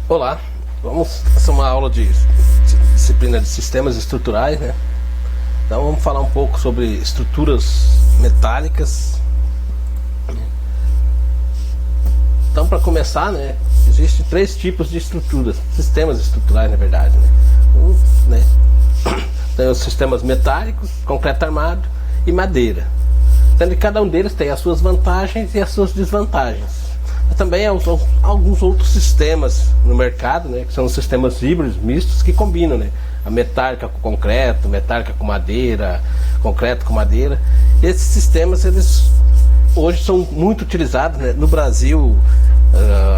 Olá, vamos fazer uma aula de disciplina de sistemas estruturais, né? Então vamos falar um pouco sobre estruturas metálicas. Então, para começar, né, existem três tipos de estruturas, sistemas estruturais, na verdade, né? Tem os sistemas metálicos, concreto armado e madeira. Sendo que cada um deles tem as suas vantagens e as suas desvantagens. Mas também há alguns outros sistemas no mercado, né, que são os sistemas híbridos, mistos, que combinam, né, a metálica com concreto, metálica com madeira, concreto com madeira. E esses sistemas, eles hoje são muito utilizados, né? No Brasil,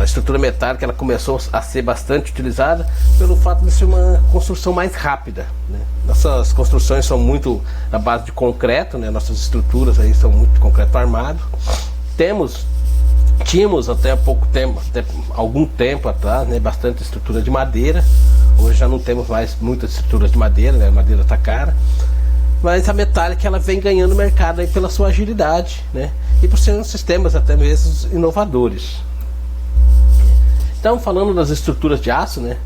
a estrutura metálica ela começou a ser bastante utilizada pelo fato de ser uma construção mais rápida, né? Nossas construções são muito na base de concreto, né? Nossas estruturas aí são muito de concreto armado. Tínhamos até pouco tempo, até algum tempo atrás, né, bastante estrutura de madeira. Hoje já não temos mais muitas estruturas de madeira, né? A madeira está cara. Mas a metálica ela vem ganhando mercado aí pela sua agilidade, né? E por serem sistemas até mesmo inovadores. Então, falando das estruturas de aço, né?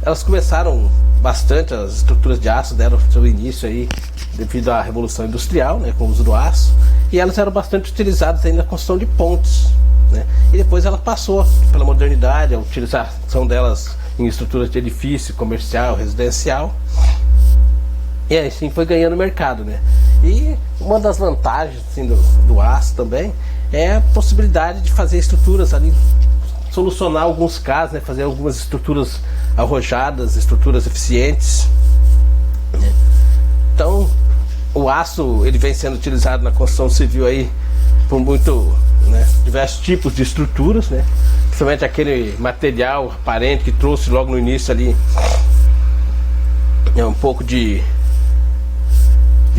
Elas começaram bastante, as estruturas de aço deram seu início aí devido à Revolução Industrial, né, com o uso do aço, e elas eram bastante utilizadas ainda na construção de pontes, né? E depois ela passou pela modernidade, a utilização delas em estruturas de edifício comercial, residencial, e assim foi ganhando mercado, né? E uma das vantagens assim, do aço também é a possibilidade de fazer estruturas ali, solucionar alguns casos, né? Fazer algumas estruturas arrojadas, estruturas eficientes, né? Então o aço ele vem sendo utilizado na construção civil aí por né, diversos tipos de estruturas, né? Principalmente aquele material aparente que trouxe logo no início ali um pouco de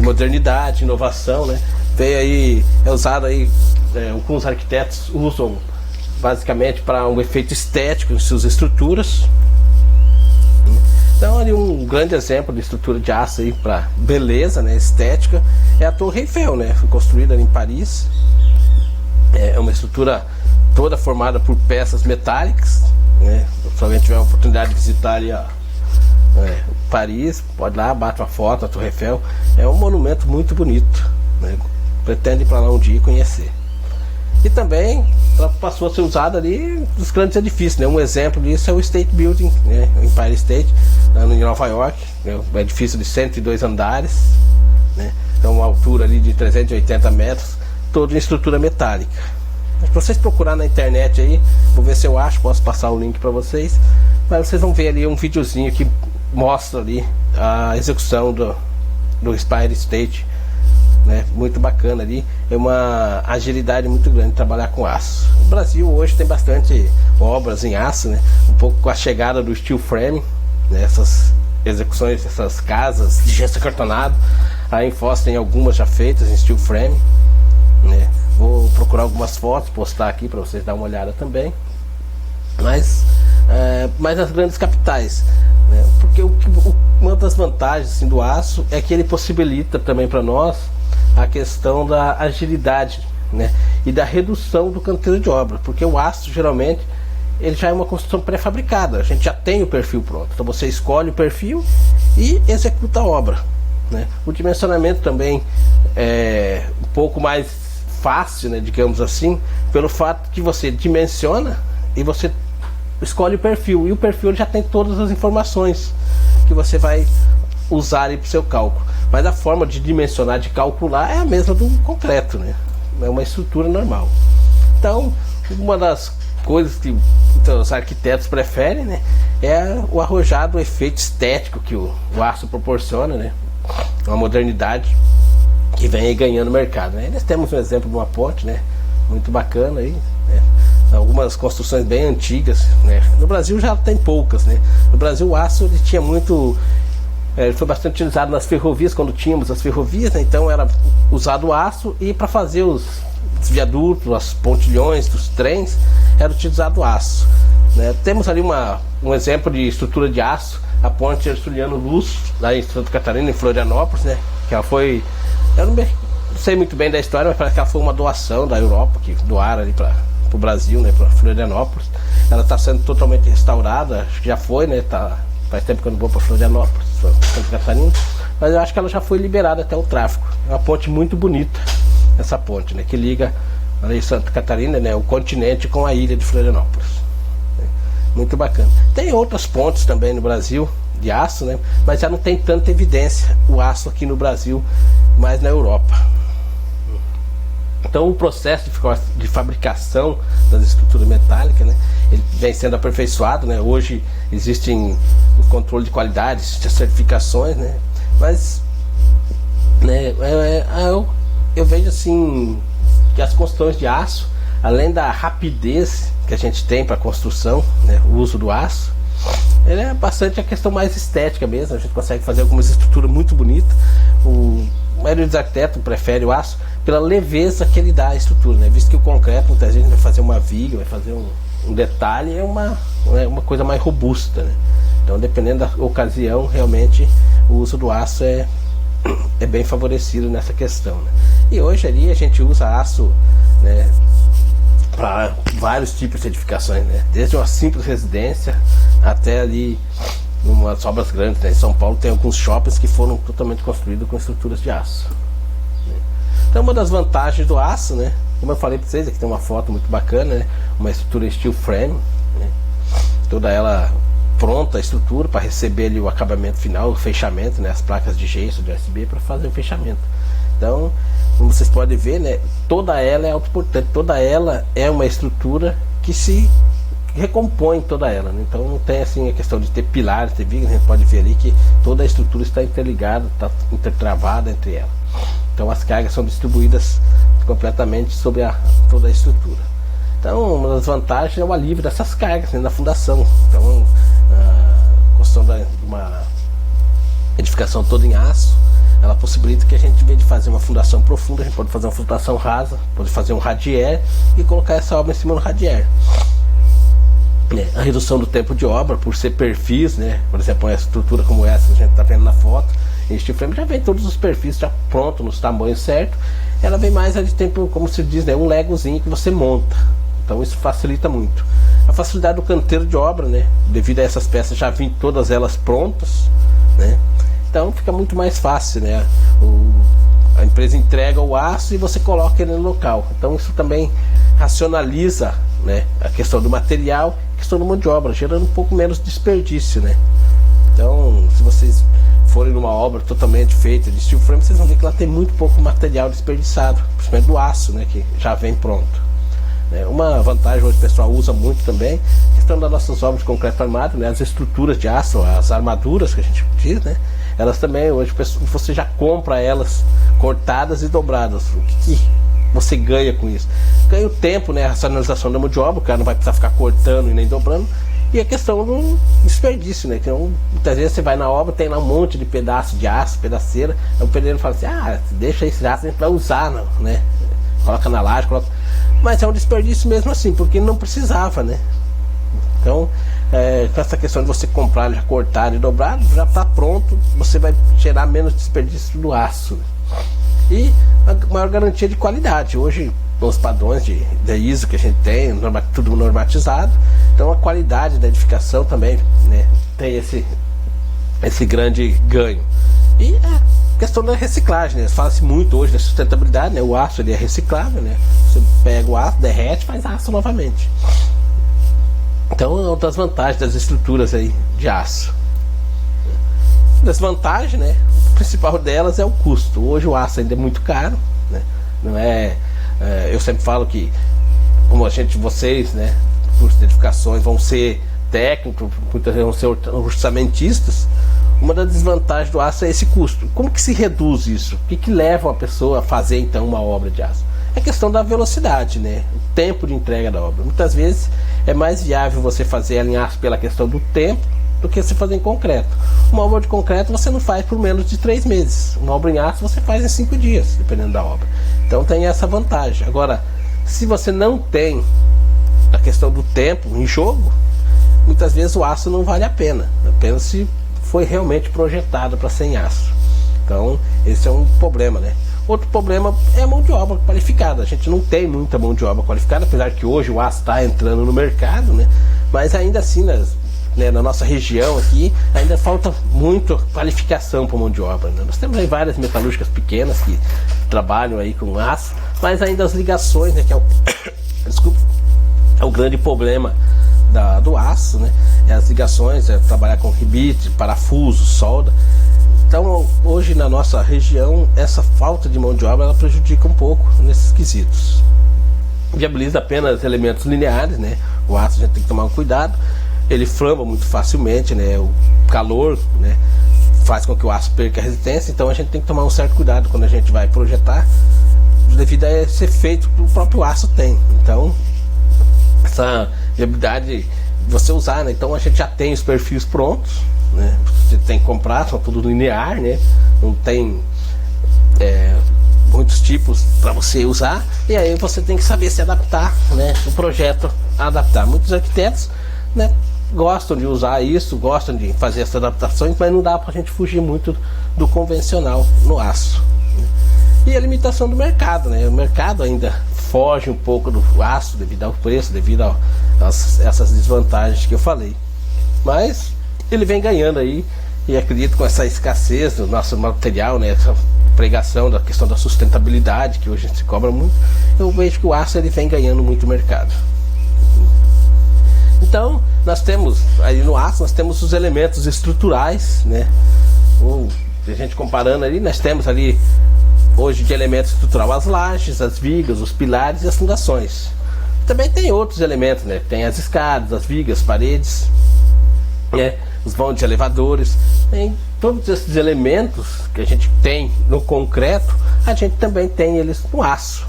modernidade, inovação, né? Veio aí, é usado aí, alguns arquitetos usam basicamente para um efeito estético em suas estruturas. Então ali um grande exemplo de estrutura de aço aí para beleza, né, estética, é a Torre Eiffel, né? Foi construída ali em Paris. É uma estrutura toda formada por peças metálicas, né? Se alguém tiver a oportunidade de visitar ali Paris, pode ir lá, bate uma foto da Torre Eiffel. É um monumento muito bonito, né? Pretende ir para lá um dia e conhecer. E também ela passou a ser usada ali nos grandes edifícios, né? Um exemplo disso é o State Building, né? O Empire State, em Nova York, né? Um edifício de 102 andares, né? Então uma altura ali de 380 metros, todo em estrutura metálica. Mas para vocês procurar na internet aí, vou ver se eu acho, posso passar o link para vocês, mas vocês vão ver ali um videozinho que mostra ali a execução do Empire State, né? Muito bacana ali, é uma agilidade muito grande trabalhar com aço. O Brasil hoje tem bastante obras em aço, né? Um pouco com a chegada do steel frame, né? Essas execuções, essas casas de gesso acartonado, a Foz tem algumas já feitas em steel frame, né? Vou procurar algumas fotos, postar aqui para vocês dar uma olhada também, mas as grandes capitais, né? Porque uma das vantagens assim, do aço é que ele possibilita também para nós a questão da agilidade, né, e da redução do canteiro de obra, porque o aço geralmente ele já é uma construção pré-fabricada, a gente já tem o perfil pronto, então você escolhe o perfil e executa a obra, né? O dimensionamento também é um pouco mais fácil, né, digamos assim, pelo fato que você dimensiona e você escolhe o perfil, e o perfil já tem todas as informações que você vai usar para o seu cálculo. Mas a forma de dimensionar, de calcular é a mesma do concreto, né? É uma estrutura normal. Então, uma das coisas que os arquitetos preferem, né, é o arrojado, o efeito estético que o aço proporciona, né? Uma modernidade que vem aí ganhando mercado, né? Nós temos um exemplo de uma ponte, né, muito bacana aí, né? Algumas construções bem antigas, né? No Brasil já tem poucas, né? No Brasil o aço ele tinha muito, ele foi bastante utilizado nas ferrovias, quando tínhamos as ferrovias, né? Então era usado o aço, e para fazer os viadutos, os pontilhões dos trens, era utilizado o aço, né? Temos ali um exemplo de estrutura de aço, a ponte Herculiano Luz, lá em Santa Catarina, em Florianópolis, né? Que ela foi, eu não sei muito bem da história, mas parece que ela foi uma doação da Europa, que doaram ali para o Brasil, né, para Florianópolis. Ela está sendo totalmente restaurada, acho que já foi, né, faz tempo que eu não vou para Florianópolis, Santa Catarina, mas eu acho que ela já foi liberada até o tráfego. É uma ponte muito bonita, essa ponte, né, que liga ali Santa Catarina, né, o continente com a ilha de Florianópolis. Muito bacana. Tem outras pontes também no Brasil de aço, né, mas já não tem tanta evidência o aço aqui no Brasil, mas na Europa. Então o processo de fabricação das estruturas metálicas, né, ele vem sendo aperfeiçoado, né? Hoje existem o controle de qualidade, existem as certificações, né? Mas, né, eu vejo assim que as construções de aço, além da rapidez que a gente tem para a construção, né, o uso do aço, ele é bastante a questão mais estética mesmo. A gente consegue fazer algumas estruturas muito bonitas. A maioria dos arquitetos prefere o aço pela leveza que ele dá à estrutura, né? Visto que o concreto, muitas vezes, vai fazer uma viga, vai fazer um detalhe, é uma coisa mais robusta, né? Então, dependendo da ocasião, realmente o uso do aço é bem favorecido nessa questão, né? E hoje ali a gente usa aço, né, para vários tipos de edificações, né? Desde uma simples residência até ali umas obras grandes, né? Em São Paulo tem alguns shoppings que foram totalmente construídos com estruturas de aço, né? Então, uma das vantagens do aço, né, como eu falei para vocês, aqui tem uma foto muito bacana, né? Uma estrutura em steel frame, né? Toda ela pronta, a estrutura para receber ali o acabamento final, o fechamento, né? As placas de gesso, de USB para fazer o fechamento. Então, como vocês podem ver, né, toda ela é autoportante, toda ela é uma estrutura que se recompõe toda ela, né? Então não tem assim a questão de ter pilares, ter vigas. A gente pode ver ali que toda a estrutura está interligada, está intertravada entre ela. Então as cargas são distribuídas completamente sobre toda a estrutura. Então uma das vantagens é o alívio dessas cargas, né, na fundação. Então a construção de uma edificação toda em aço, ela possibilita que a gente, em vez de fazer uma fundação profunda, a gente pode fazer uma fundação rasa, pode fazer um radier e colocar essa obra em cima do radier. A redução do tempo de obra, por ser perfis, né? Por exemplo, uma estrutura como essa que a gente está vendo na foto, em steel frame, já vem todos os perfis já pronto, nos tamanhos certos. Ela vem mais de tempo, como se diz, né, um legozinho que você monta. Então isso facilita muito. A facilidade do canteiro de obra, né, devido a essas peças já virem todas elas prontas, né? Então fica muito mais fácil, né? A empresa entrega o aço e você coloca ele no local. Então isso também racionaliza, né, a questão do material, a questão da mão de obra, gerando um pouco menos desperdício, né? Então, se vocês forem numa obra totalmente feita de steel frame, vocês vão ver que ela tem muito pouco material desperdiçado, principalmente do aço, né, que já vem pronto. Uma vantagem hoje o pessoal usa muito também, a questão das nossas obras de concreto armado, né, as estruturas de aço, as armaduras que a gente diz, né, elas também hoje você já compra elas cortadas e dobradas. O que você ganha com isso? Ganha o tempo, né, a racionalização da mão de obra, o cara não vai precisar ficar cortando e nem dobrando, e a questão do desperdício, né? Então, muitas vezes você vai na obra, tem lá um monte de pedaço de aço, pedaceira, aí o pedreiro fala assim, deixa esse aço, a gente vai usar, não, né? Coloca na laje, coloca... Mas é um desperdício mesmo assim, porque não precisava, né? Então, com essa questão de você comprar já cortado e dobrado, já está pronto, você vai gerar menos desperdício do aço. E a maior garantia de qualidade. Hoje, os padrões de ISO que a gente tem, tudo normatizado, então a qualidade da edificação também, né, tem esse grande ganho. E a questão da reciclagem, né? Fala-se muito hoje da sustentabilidade, né? O aço ele é reciclável, né? Você pega o aço, derrete, faz aço novamente. Então é uma das vantagens das estruturas aí de aço. Desvantagem, né? O principal delas é o custo. Hoje o aço ainda é muito caro, né? Não é, eu sempre falo que, como vocês, né, cursos de edificações vão ser técnicos, muitas vezes vão ser orçamentistas. Uma das desvantagens do aço é esse custo. Como que se reduz isso? O que leva uma pessoa a fazer então uma obra de aço? É a questão da velocidade, né? O tempo de entrega da obra. Muitas vezes é mais viável você fazer ela em aço pela questão do tempo do que você fazer em concreto. Uma obra de concreto você não faz por menos de 3 meses. Uma obra em aço você faz em 5 dias, dependendo da obra. Então tem essa vantagem. Agora, se você não tem a questão do tempo em jogo, muitas vezes o aço não vale a pena. Apenas se foi realmente projetado para ser em aço. Então esse é um problema, né? Outro problema é a mão de obra qualificada. A gente não tem muita mão de obra qualificada, apesar que hoje o aço está entrando no mercado, né? Mas ainda assim, na nossa região aqui, ainda falta muito qualificação para mão de obra, né? Nós temos aí várias metalúrgicas pequenas que trabalham aí com aço, mas ainda as ligações, né, que é o desculpa, é o grande problema do aço, né? É as ligações, é trabalhar com ribite, parafuso, solda. Então hoje na nossa região essa falta de mão de obra ela prejudica um pouco nesses quesitos. Viabiliza apenas elementos lineares, né? O aço a gente tem que tomar um cuidado. Ele flamba muito facilmente, né? O calor, né, faz com que o aço perca a resistência, então a gente tem que tomar um certo cuidado quando a gente vai projetar, devido a esse efeito que o próprio aço tem. Então, essa viabilidade de você usar, né? Então a gente já tem os perfis prontos, né? Você tem que comprar, são tudo linear, né? Não tem muitos tipos para você usar, e aí você tem que saber se adaptar, né? O projeto a adaptar. Muitos arquitetos, né, gostam de usar isso, gostam de fazer essas adaptações, mas não dá para a gente fugir muito do convencional no aço, né? E a limitação do mercado, né? O mercado ainda foge um pouco do aço devido ao preço, devido a essas desvantagens que eu falei, mas ele vem ganhando aí, e acredito com essa escassez do nosso material, né, essa pregação da questão da sustentabilidade que hoje se cobra muito, eu vejo que o aço ele vem ganhando muito mercado. Então nós temos aí no aço, nós temos os elementos estruturais, né? A gente comparando ali, nós temos ali hoje de elemento estrutural as lajes, as vigas, os pilares e as fundações. Também tem outros elementos, né? Tem as escadas, as vigas, paredes, né? Os vãos de elevadores. Tem todos esses elementos que a gente tem no concreto, a gente também tem eles no aço,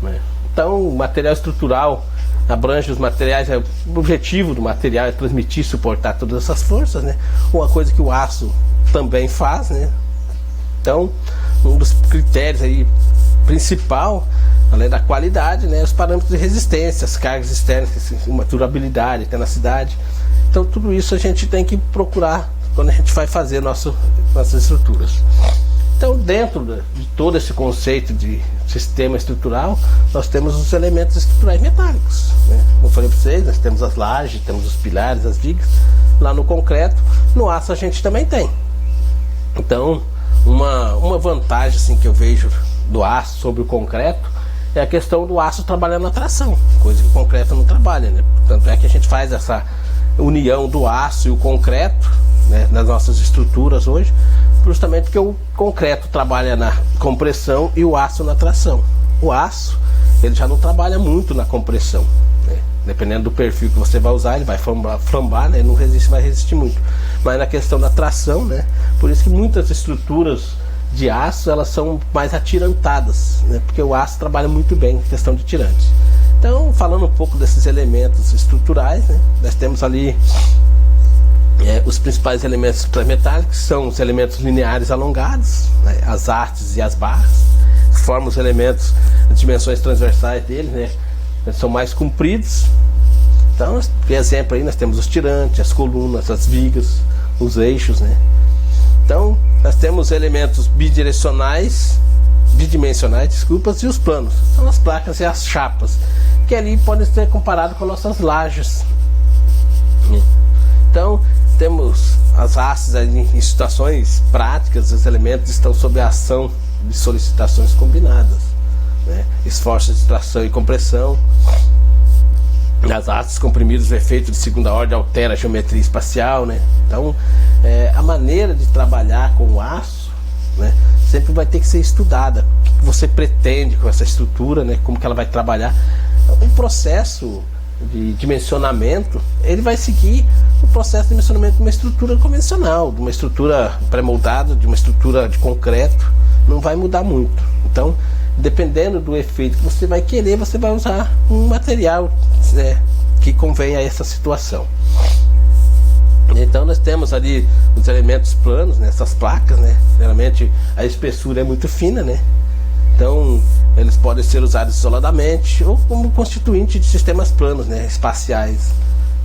né? Então o material estrutural abrange os materiais, o objetivo do material é transmitir e suportar todas essas forças, né? Uma coisa que o aço também faz, né? Então, um dos critérios aí principal, além da qualidade, né, os parâmetros de resistência, as cargas externas, uma durabilidade, tenacidade. Então, tudo isso a gente tem que procurar quando a gente vai fazer nossas estruturas. Então, dentro de todo esse conceito de sistema estrutural, nós temos os elementos estruturais metálicos, né? Como eu falei para vocês, nós temos as lajes, temos os pilares, as vigas. Lá no concreto, no aço a gente também tem. Então, uma vantagem assim, que eu vejo do aço sobre o concreto é a questão do aço trabalhando na tração, coisa que o concreto não trabalha, né? Tanto é que a gente faz essa união do aço e o concreto, né, nas nossas estruturas hoje, justamente porque o concreto trabalha na compressão e o aço na tração. O aço ele já não trabalha muito na compressão, né? Dependendo do perfil que você vai usar, ele vai flambar, né? Não resiste, vai resistir muito. Mas na questão da tração, né? Por isso que muitas estruturas de aço elas são mais atirantadas, né? Porque o aço trabalha muito bem em questão de tirantes. Então, falando um pouco desses elementos estruturais, né? Nós temos ali os principais elementos metálicos, são os elementos lineares alongados, né? As hastes e as barras, que formam os elementos, as dimensões transversais deles, né? Eles são mais compridos. Então, por exemplo, aí nós temos os tirantes, as colunas, as vigas, os eixos, né? Então, nós temos elementos bidimensionais, e os planos. São as placas e as chapas, que ali podem ser comparados com nossas lajes. Então, temos as hastes ali em situações práticas, os elementos estão sob a ação de solicitações combinadas, né? Esforços de tração e compressão. As hastes comprimidas, o efeito de segunda ordem altera a geometria espacial, né? Então, a maneira de trabalhar com o aço, né, sempre vai ter que ser estudada. O que você pretende com essa estrutura, né? Como que ela vai trabalhar. O processo de dimensionamento, ele vai seguir o processo de dimensionamento de uma estrutura convencional, de uma estrutura pré-moldada, de uma estrutura de concreto. Não vai mudar muito. Então, dependendo do efeito que você vai querer, você vai usar um material, né, que convém a essa situação. Então nós temos ali os elementos planos, né, essas placas, né? Geralmente a espessura é muito fina, né? Então eles podem ser usados isoladamente ou como constituinte de sistemas planos, né, espaciais.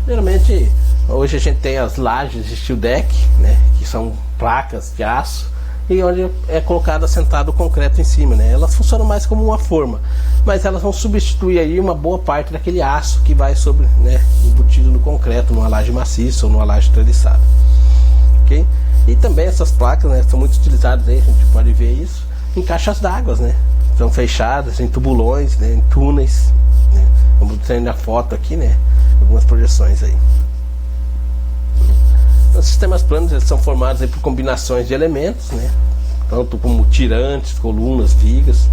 Geralmente hoje a gente tem as lajes de steel deck, né, que são placas de aço, e onde é colocado assentado o concreto em cima, né? Elas funcionam mais como uma forma, mas elas vão substituir aí uma boa parte daquele aço que vai sobre, né, embutido no concreto, numa laje maciça ou numa laje treliçada, ok? E também essas placas, né, são muito utilizadas aí, a gente pode ver isso em caixas d'água, né? São fechadas em tubulões, né, em túneis, né? Vamos ter na foto aqui, né, algumas projeções aí. Os sistemas planos, eles são formados aí por combinações de elementos, né, tanto como tirantes, colunas, vigas,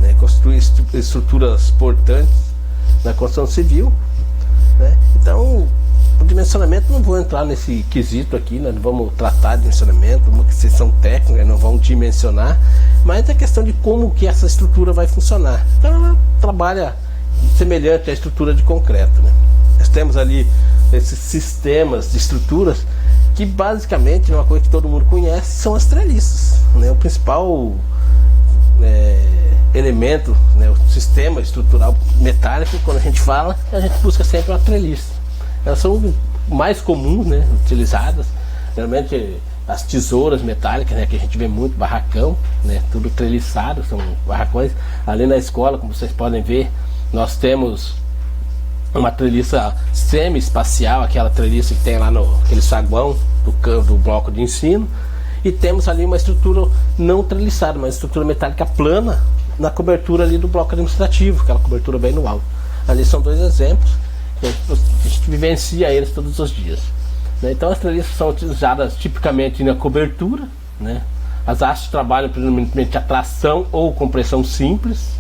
né, constituem estruturas portantes na construção civil, né. Então, o dimensionamento, não vou entrar nesse quesito aqui, nós não vamos tratar de dimensionamento, uma questão técnica, não vamos dimensionar, mas é questão de como que essa estrutura vai funcionar. Então ela trabalha semelhante à estrutura de concreto, né. Nós temos ali esses sistemas de estruturas que basicamente, uma coisa que todo mundo conhece, são as treliças, né? O principal elemento, né, o sistema estrutural metálico, quando a gente fala, a gente busca sempre uma treliça. Elas são mais comuns, né, utilizadas, geralmente as tesouras metálicas, né, que a gente vê muito, barracão, né, tudo treliçado, são barracões. Ali na escola, como vocês podem ver, nós temos uma treliça semi-espacial, aquela treliça que tem lá no aquele saguão do bloco de ensino, e temos ali uma estrutura não treliçada, mas estrutura metálica plana na cobertura ali do bloco administrativo, aquela cobertura bem no alto. Ali são dois exemplos que a gente vivencia eles todos os dias, né? Então as treliças são utilizadas tipicamente na cobertura, né? As hastes trabalham predominantemente a tração ou compressão simples.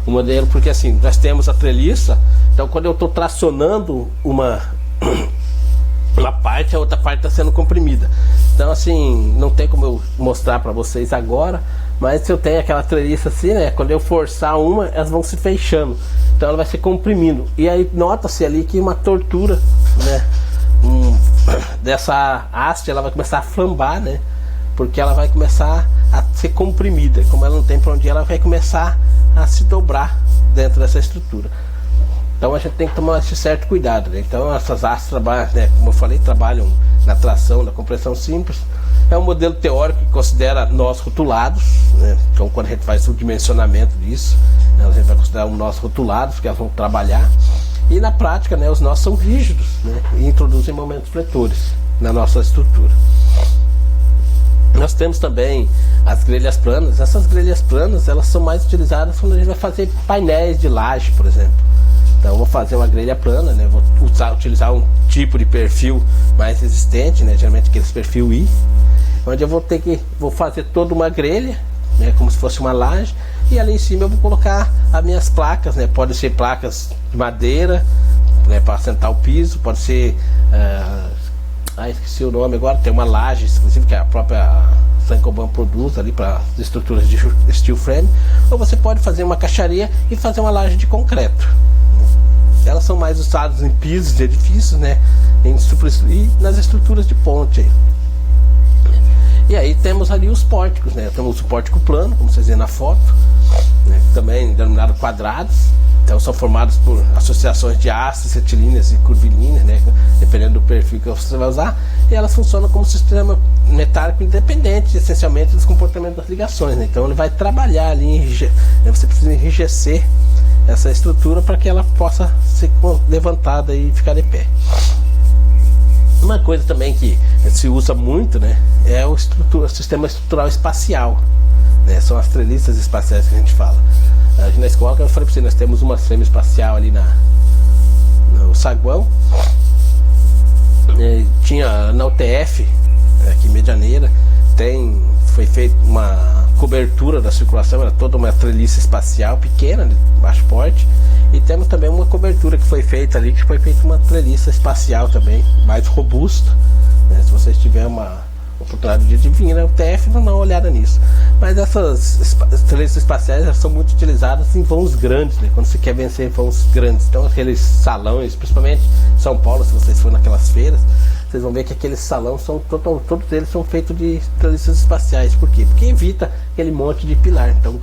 O modelo, porque assim, nós temos a treliça, então quando eu estou tracionando uma parte, a outra parte está sendo comprimida. Então assim, não tem como eu mostrar para vocês agora, mas se eu tenho aquela treliça assim, né, quando eu forçar uma, elas vão se fechando, então ela vai se comprimindo, e aí nota-se ali que uma tortura, né, dessa haste, ela vai começar a flambar, né, porque ela vai começar a ser comprimida, como ela não tem para onde ir, ela vai começar a se dobrar dentro dessa estrutura. Então a gente tem que tomar esse certo cuidado, né? Então essas hastes trabalham, né, como eu falei, trabalham na tração, na compressão simples. É um modelo teórico que considera nós rotulados, né? Então quando a gente faz o dimensionamento disso, né, a gente vai considerar os nós rotulados, porque elas vão trabalhar. E na prática, né, os nós são rígidos, né, e introduzem momentos fletores na nossa estrutura. Nós temos também as grelhas planas. Essas grelhas planas, elas são mais utilizadas quando a gente vai fazer painéis de laje, por exemplo. Então eu vou fazer uma grelha plana, né? Vou utilizar um tipo de perfil mais resistente, né? Geralmente aqueles perfil I, onde eu vou fazer toda uma grelha, né, como se fosse uma laje, e ali em cima eu vou colocar as minhas placas, né? Pode ser placas de madeira, né, para assentar o piso, pode ser esqueci o nome agora, tem uma laje exclusiva que a própria Saint-Gobain produz ali para estruturas de steel frame, ou você pode fazer uma caixaria e fazer uma laje de concreto. Elas são mais usadas em pisos de edifícios, né, e nas estruturas de ponte aí. E aí temos ali os pórticos, né? Temos o pórtico plano, como vocês veem na foto, né, também denominado quadrados. Então são formados por associações de hastes, retilíneas e curvilíneas, né, dependendo do perfil que você vai usar, e elas funcionam como sistema metálico independente, essencialmente, dos comportamentos das ligações, né? Então ele vai trabalhar ali, você precisa enrijecer essa estrutura para que ela possa ser levantada e ficar de pé. Uma coisa também que se usa muito, né, é o sistema estrutural espacial, né? São as treliças espaciais que a gente fala. Na escola, que eu falei para você, nós temos uma semi-espacial ali no saguão. Tinha na UTF, aqui em Medianeira, foi feita uma cobertura da circulação, era toda uma treliça espacial pequena, de baixo porte. E temos também uma cobertura que foi feita ali, que foi feita uma treliça espacial também, mais robusta, né? Se vocês tiverem uma oportunidade de vir na UTF, vão dar uma olhada nisso. Mas essas treliças espaciais, elas são muito utilizadas em voos grandes, né? Quando você quer vencer voos grandes. Então aqueles salões, principalmente em São Paulo, se vocês forem naquelas feiras, vocês vão ver que aqueles salões todos eles são feitos de treliças espaciais. Por quê? Porque evita aquele monte de pilar. Então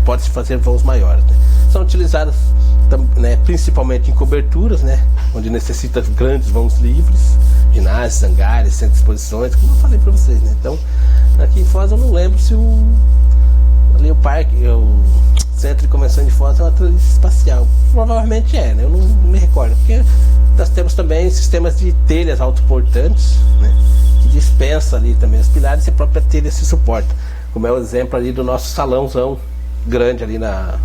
pode-se fazer voos maiores, né? São utilizadas, né, principalmente em coberturas, né, onde necessita grandes vãos livres. ginásios, hangares, centros de exposições, como eu falei para vocês, né? Então, aqui em Foz eu não lembro se ali o parque, o centro de convenção de Foz é uma treliça espacial. Provavelmente é, né? Eu não me recordo, porque nós temos também sistemas de telhas autoportantes, né? Que dispensa ali também os pilares e a própria telha se suporta, como é o exemplo ali do nosso salãozão grande ali na...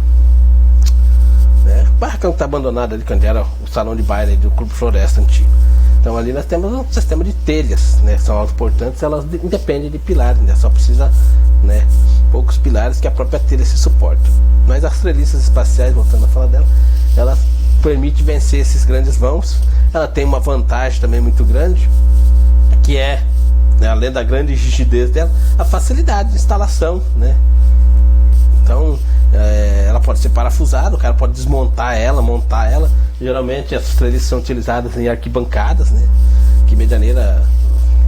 O barracão que está abandonado ali, quando era o salão de baile do Clube Floresta antigo. Então ali nós temos um sistema de telhas, né? São autoportantes, elas independem de pilares, né? Só precisa, né, poucos pilares que a própria telha se suporta. Mas as treliças espaciais, voltando a falar dela, ela permite vencer esses grandes vãos. Ela tem uma vantagem também muito grande, que é, né, além da grande rigidez dela, a facilidade de instalação, né? Então ela pode ser parafusada, o cara pode desmontar ela, montar ela. Geralmente essas treliças são utilizadas em arquibancadas, né? Que em Medianeira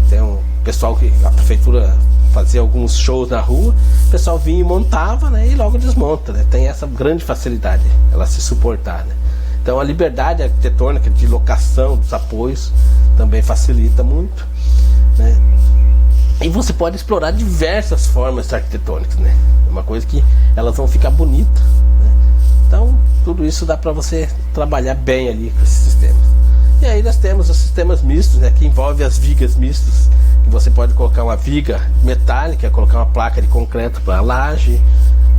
tem um pessoal que a prefeitura fazia alguns shows na rua, o pessoal vinha e montava, né? E logo desmonta, né? Tem essa grande facilidade, ela se suportar, né? Então a liberdade arquitetônica de locação dos apoios também facilita muito, né? E você pode explorar diversas formas arquitetônicas, né? É uma coisa que elas vão ficar bonitas, né? Então tudo isso dá para você trabalhar bem ali com esses sistemas. E aí nós temos os sistemas mistos, né? Que envolve as vigas mistas, que você pode colocar uma viga metálica, colocar uma placa de concreto para laje,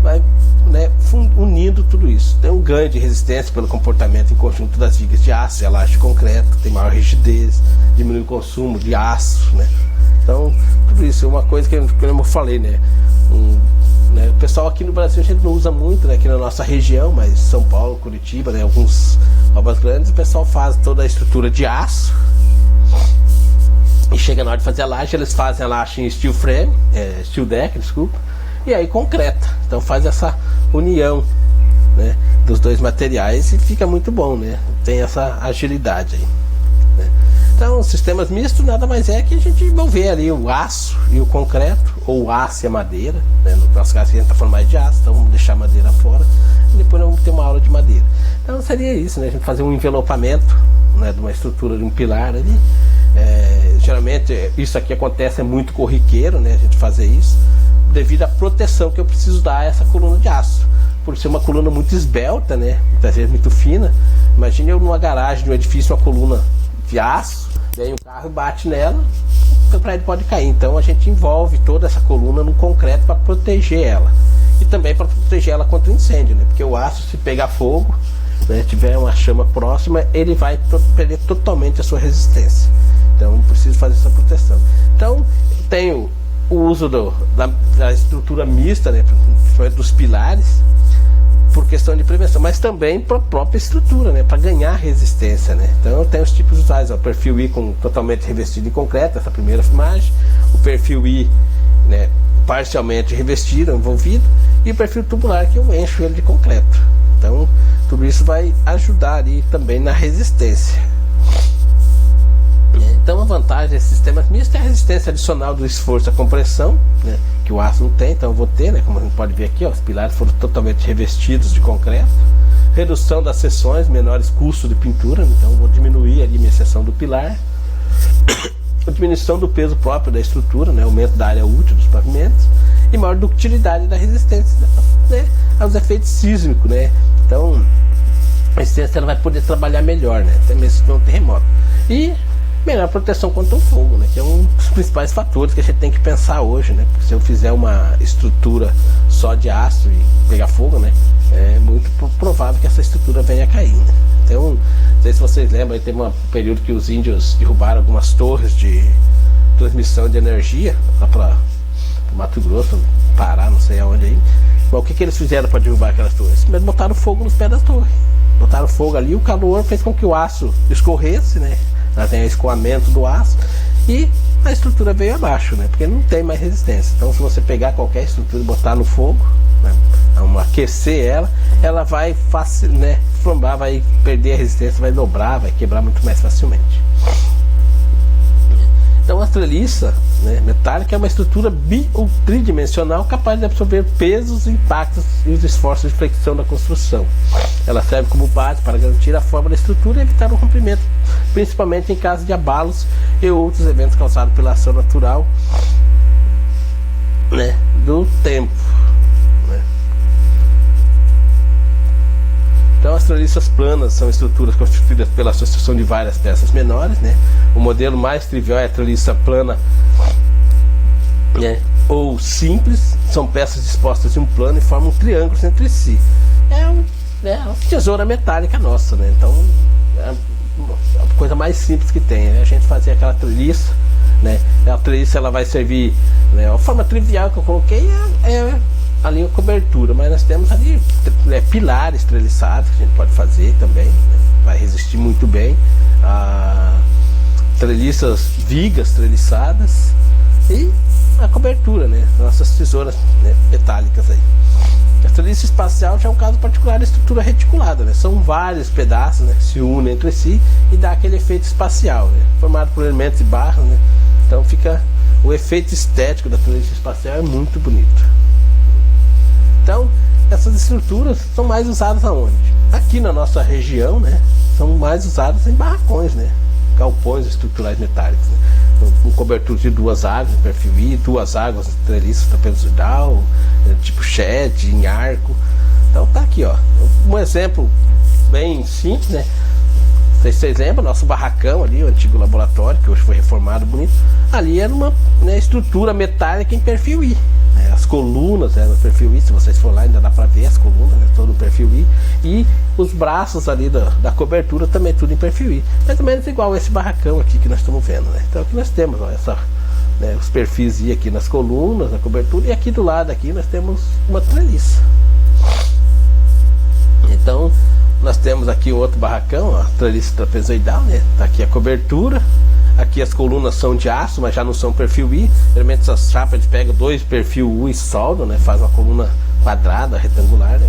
vai, né, unindo tudo isso. Tem um ganho de resistência pelo comportamento em conjunto das vigas de aço e a laje de concreto, tem maior rigidez, diminui o consumo de aço, né? Então tudo isso é uma coisa que eu falei, né? O pessoal aqui no Brasil a gente não usa muito, né, aqui na nossa região, mas São Paulo, Curitiba, né, alguns obras grandes, o pessoal faz toda a estrutura de aço e chega na hora de fazer a laje, eles fazem a laje em steel frame, steel deck, desculpa, e aí concreta. Então faz essa união, né, dos dois materiais e fica muito bom, né? Tem essa agilidade aí, né? Então, sistemas mistos nada mais é que a gente envolver ali o aço e o concreto, ou o aço e a madeira, né? No nosso caso a gente está falando mais de aço, então vamos deixar a madeira fora e depois vamos ter uma aula de madeira. Então seria isso, né? A gente fazer um envelopamento, né, de uma estrutura de um pilar ali. Geralmente isso aqui acontece, é muito corriqueiro, né, a gente fazer isso, devido à proteção que eu preciso dar a essa coluna de aço. Por ser uma coluna muito esbelta, né, muitas vezes muito fina. Imagine eu numa garagem de um edifício, uma coluna de aço, vem um carro e bate nela, o prédio pode cair. Então a gente envolve toda essa coluna no concreto para proteger ela, e também para proteger ela contra o incêndio, né? Porque o aço, se pegar fogo, né, tiver uma chama próxima, ele vai perder totalmente a sua resistência. Então preciso fazer essa proteção. Então tenho o uso da estrutura mista, né, dos pilares, por questão de prevenção, mas também para a própria estrutura, né, para ganhar resistência, né? Então eu tenho os tipos usuais, o perfil I totalmente revestido em concreto, essa primeira filmagem, o perfil I, né, parcialmente revestido, envolvido, e o perfil tubular, que eu encho ele de concreto. Então tudo isso vai ajudar ali também na resistência. Então a vantagem desses sistemas mistos é a resistência adicional do esforço à compressão, né, que o aço não tem, então eu vou ter, né, como a gente pode ver aqui, ó, os pilares foram totalmente revestidos de concreto. Redução das seções, menores custos de pintura, então eu vou diminuir ali minha seção do pilar. A diminuição do peso próprio da estrutura, né, aumento da área útil dos pavimentos, e maior ductilidade da resistência, né, aos efeitos sísmicos, né? Então a resistência ela vai poder trabalhar melhor, né, até mesmo se tiver um terremoto. E melhor proteção contra o fogo, né, que é um dos principais fatores que a gente tem que pensar hoje, né? Porque se eu fizer uma estrutura só de aço e pegar fogo, né, é muito provável que essa estrutura venha a cair, né? Então, não sei se vocês lembram, teve um período que os índios derrubaram algumas torres de transmissão de energia lá para Mato Grosso, Pará, não sei aonde aí. Mas o que eles fizeram para derrubar aquelas torres? Eles botaram fogo nos pés das torres. Botaram fogo ali, o calor fez com que o aço escorresse, né? Ela tem o escoamento do aço e a estrutura veio abaixo, né? Porque não tem mais resistência. Então, se você pegar qualquer estrutura e botar no fogo, né, aquecer ela vai né, flambar, vai perder a resistência, vai dobrar, vai quebrar muito mais facilmente. Então a treliça, né, metálica é uma estrutura bi ou tridimensional capaz de absorver pesos, impactos e os esforços de flexão da construção. Ela serve como base para garantir a forma da estrutura e evitar o rompimento, principalmente em caso de abalos e outros eventos causados pela ação natural, né, do tempo. Né? Então as treliças planas são estruturas constituídas pela associação de várias peças menores, né? O modelo mais trivial é a treliça plana, né, ou simples. São peças dispostas em um plano e formam triângulos entre si. É uma tesoura metálica nossa, né? Então é a coisa mais simples que tem, né? A gente fazer aquela treliça, né? A treliça ela vai servir, né? A forma trivial que eu coloquei é ali a cobertura, mas nós temos ali pilares treliçados que a gente pode fazer também, né? Vai resistir muito bem a treliças, vigas treliçadas e a cobertura, né? Nossas tesouras, né, metálicas aí. A treliça espacial já é um caso particular da estrutura reticulada, né? São vários pedaços, né, que se unem entre si e dá aquele efeito espacial, né? Formado por elementos e barras, né? Então fica o efeito estético da treliça espacial é muito bonito. Então essas estruturas são mais usadas aonde? Aqui na nossa região, né? São mais usadas em barracões, né? Galpões estruturais metálicos, né? Com cobertura de duas águas, perfil I, duas águas, treliça trapezoidal, tipo shed, em arco. Então tá aqui, ó, um exemplo bem simples, né? Vocês lembram, nosso barracão ali, o antigo laboratório, que hoje foi reformado, bonito. Ali era uma, né, estrutura metálica em perfil I, né? As colunas eram no perfil I, se vocês forem lá ainda dá pra ver as colunas, né? Todo no perfil I. E os braços ali da cobertura também tudo em perfil I. Mais ou menos igual esse barracão aqui que nós estamos vendo, né? Então aqui nós temos, ó, né, os perfis I aqui nas colunas, na cobertura, e aqui do lado aqui nós temos uma treliça. Então nós temos aqui outro barracão, ó, treliça trapezoidal, né? Tá aqui a cobertura. Aqui as colunas são de aço, mas já não são perfil I. Geralmente essas chapas eles pegam dois perfil U e soldam, né? Faz uma coluna quadrada, retangular, né?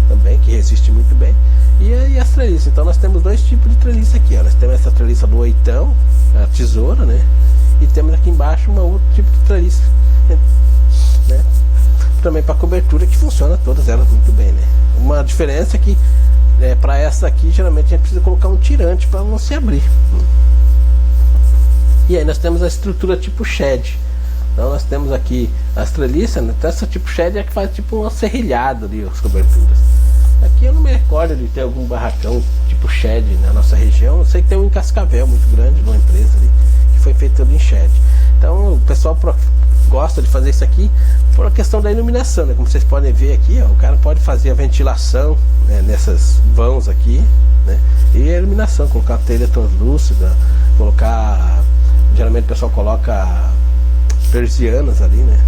Também, que resiste muito bem. E as treliças. Então nós temos dois tipos de treliça aqui, ó. Nós temos essa treliça do oitão, a tesoura, né? E temos aqui embaixo um outro tipo de treliça, né? Também para cobertura, que funciona todas elas muito bem, né? Uma diferença é que para essa aqui geralmente a gente precisa colocar um tirante para não se abrir. E aí nós temos a estrutura tipo shed. Então nós temos aqui as treliças, né? Então essa tipo shed é que faz tipo uma serrilhada ali, as coberturas. Aqui eu não me recordo de ter algum barracão tipo shed na nossa região. Eu sei que tem um em Cascavel muito grande, numa empresa ali, que foi feito todo em shed. Então o pessoal gosta de fazer isso aqui por a questão da iluminação, né? Como vocês podem ver aqui, ó, o cara pode fazer a ventilação, né, nessas vãos aqui, né? E a iluminação, colocar telha translúcida, colocar, geralmente o pessoal coloca persianas ali, né?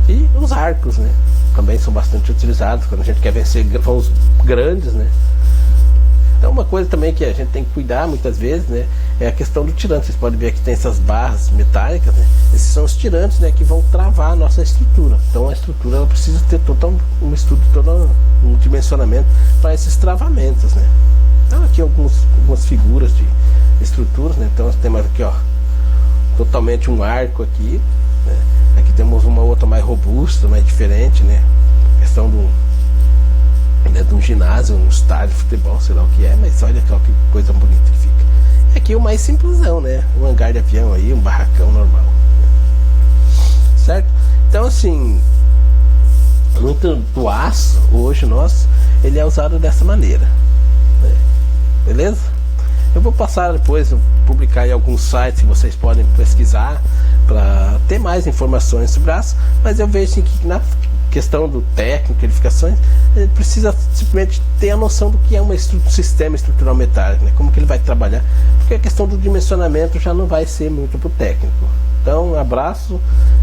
E os arcos, né? Também são bastante utilizados quando a gente quer vencer vãos grandes, né? Então uma coisa também que a gente tem que cuidar muitas vezes, né, é a questão do tirante. Vocês podem ver que tem essas barras metálicas, né? Esses são os tirantes, né, que vão travar a nossa estrutura. Então a estrutura ela precisa ter todo um estudo, todo um dimensionamento para esses travamentos, né? Então aqui algumas figuras de estruturas, né? Então nós temos aqui, ó, totalmente um arco aqui, né? Aqui temos uma outra mais robusta, mais diferente, né? Questão de um ginásio, um estádio de futebol, sei lá o que é, mas olha que coisa bonita que fica. E aqui o mais simplesão, né? Um hangar de avião aí, um barracão normal, certo? Então assim, muito do aço hoje nosso, ele é usado dessa maneira, né? Beleza? Eu vou passar depois, publicar em alguns sites que vocês podem pesquisar para ter mais informações sobre aço, mas eu vejo que na questão do técnico, edificações, ele precisa simplesmente ter a noção do que é um sistema estrutural metálico, né? Como que ele vai trabalhar, porque a questão do dimensionamento já não vai ser muito para o técnico. Então, um abraço,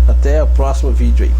até o próximo vídeo aí.